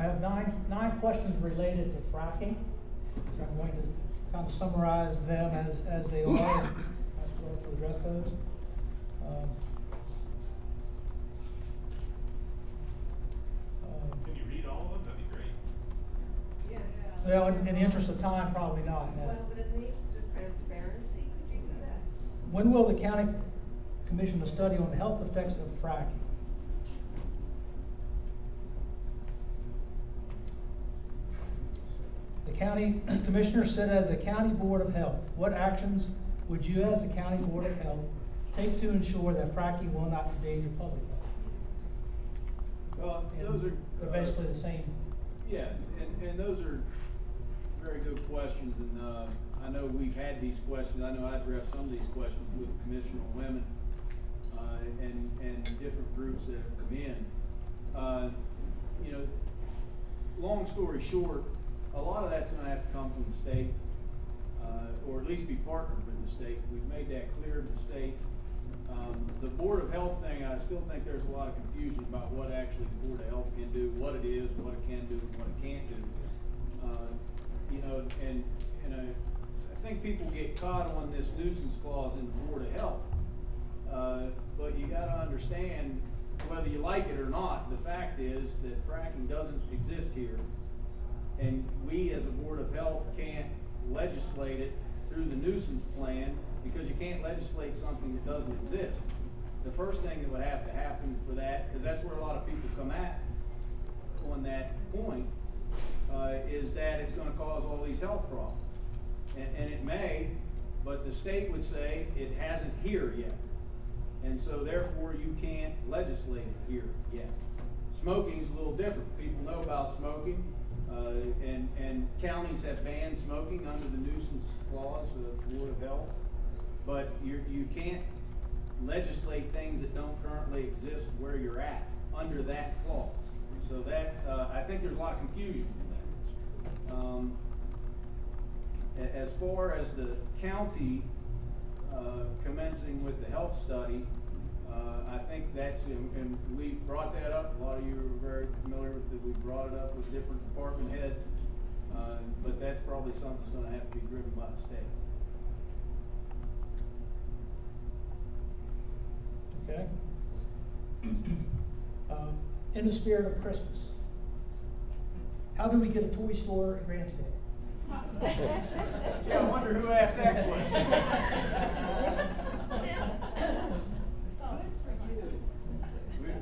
I have nine questions related to fracking. So I'm going to kind of summarize them as they are, and ask you all to address those. Can you read all of them? That'd be great. Yeah. Well, in the interest of time, probably not. No. Well, but in the interest of transparency, could you do that? When will the county commission a study on the health effects of fracking? The county commissioner said, as a county board of health, what actions would you as a county board of health take to ensure that fracking will not endanger public health? Well, And those are they're basically the same. Yeah, and those are very good questions, and I know we've had these questions. I know I addressed some of these questions with Commissioner Women and different groups that have come in. You know, long story short, a lot of that's going to have to come from the state, or at least be partnered with the state. We've made that clear to the state. The Board of Health thing, I still think there's a lot of confusion about what actually the Board of Health can do, what it is, what it can do, and what it can't do. You know, and I think people get caught on this nuisance clause in the Board of Health. But you got to understand, whether you like it or not, the fact is that fracking doesn't exist here. And we as a Board of Health can't legislate it through the nuisance plan, because you can't legislate something that doesn't exist. The first thing that would have to happen for that, because that's where a lot of people come at on that point, is that it's going to cause all these health problems. And it may, but the state would say it hasn't here yet. And so therefore you can't legislate it here yet. Smoking's a little different. People know about smoking, and counties have banned smoking under the nuisance clause of the Board of Health. But you can't legislate things that don't currently exist where you're at under that clause. So that, I think there's a lot of confusion in that. As far as the county commencing with the health study, I think that's, and we brought that up, a lot of you are very familiar with it, we brought it up with different department heads, but that's probably something that's going to have to be driven by the state. Okay. In the spirit of Christmas, how do we get a toy store in Grantsville? Yeah, I wonder who asked that question.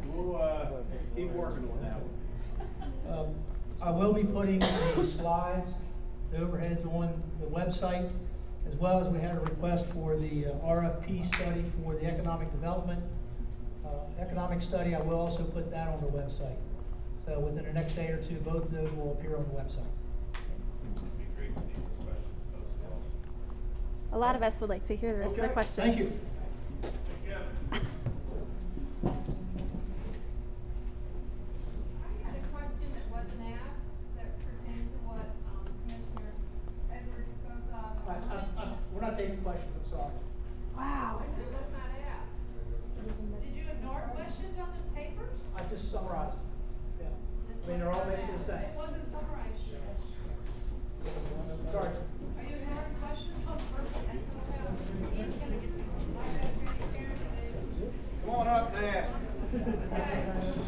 We'll keep working on that one. I will be putting the slides, the overheads on the website, as well as we had a request for the RFP study for the economic development. Economic study, I will also put that on the website. So within the next day or two, both of those will appear on the website. It'd be great to see those questions posted also. A lot of us would like to hear the rest of the questions. Thank you. Thank you. I had a question that wasn't asked that pertained to what Commissioner Edwards spoke of. We're not taking questions, I'm sorry. Wow. It was not asked. Did you ignore questions on the papers? I just summarized. Yeah. This I mean, they're all wasn't basically the asked. same. It wasn't summarized. Sorry. Are you ignoring questions on purpose? He's gonna get some. Come on up and ask. Okay.